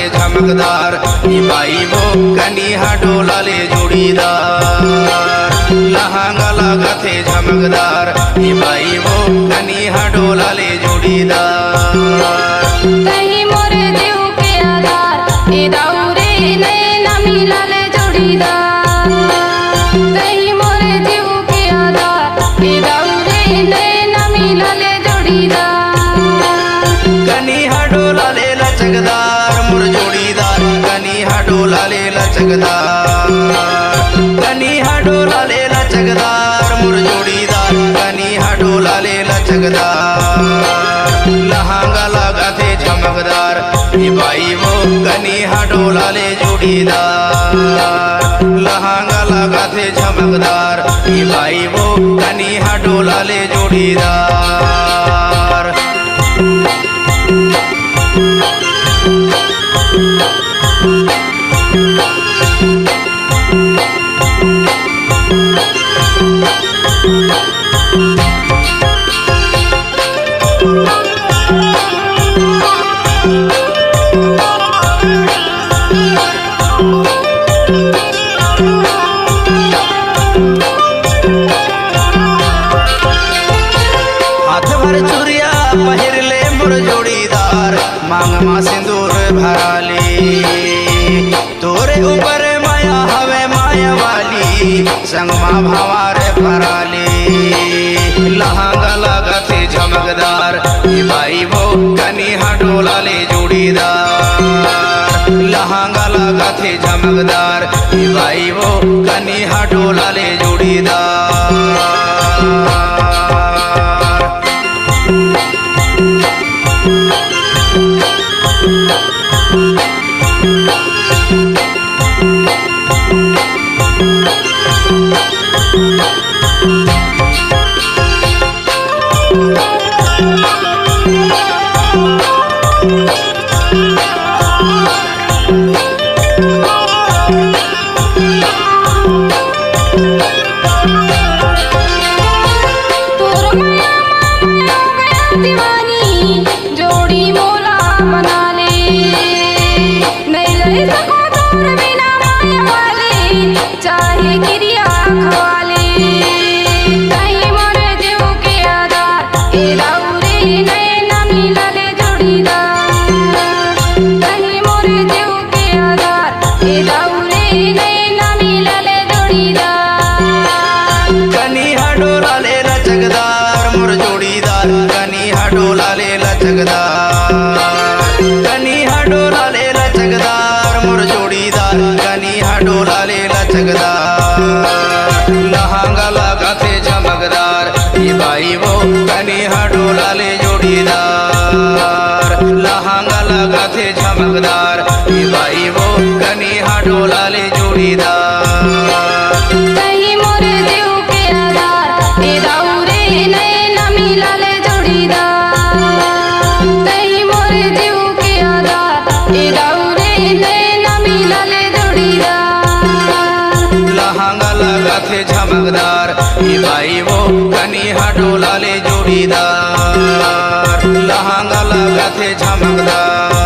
झमकदार बाई वो कनिहा डोला ले जोड़ीदार। लहंगा लगथे झमकदार बाई वो कनिहा डोला ले जोड़ीदार। कहीं मोर देव के आधार ए दाऊरे नैना मिला ले जोड़ीदार। कहीं मोर देव के आधार ए दाऊरे नैना मिला ले जोड़ीदार। कनिहा डोला ले लचकदार मोर जोड़ीदार। कनिहा डोला ले लचकदार। कनिहा डोला ले लचकदार मोर जोड़ीदार। कनिहा डोला ले लचकदार। लहंगा लगथे झमकदार बाई वो कनिहा डोला ले जोड़ीदार। लहंगा लगथे झमकदार बाई वो कनिहा डोला ले जोड़ीदार। हाथ भर चुरिया पहिर ले मोर जोड़ीदार। मांग मां सिंदूर भराली तोरे ऊपर माया हवे माया वाली। संग मां भवार भराली। लहंगा लगथे झमकदार बाई वो कनिहा डोला ले जोड़ीदार। लहंगा लगथे झमकदार बाई वो कनिहा डोला ले जोड़ीदार। कनिहा डोला ले लचकदार। कनिहा डोला ले लचकदार मोर जोड़ीदार। कनिहा डोला ले लचकदार। लहंगा लगथे झमकदार बाई वो कनिहा डोला ले जोड़ीदार। लहंगा लगथे झमकदार बाई वो कनिहा डोला ले जोड़ीदार। कहीं मोर देव के आधार ए दाऊरे नैना मिला ले जोड़ीदार। कहीं मोर देव के आधार ए दाऊरे नैना मिला ले जोड़ीदार। लहंगा लगथे झमकदार बाई वो कनिहा डोला ले जोड़ीदार। लहंगा लगथे झमकदार।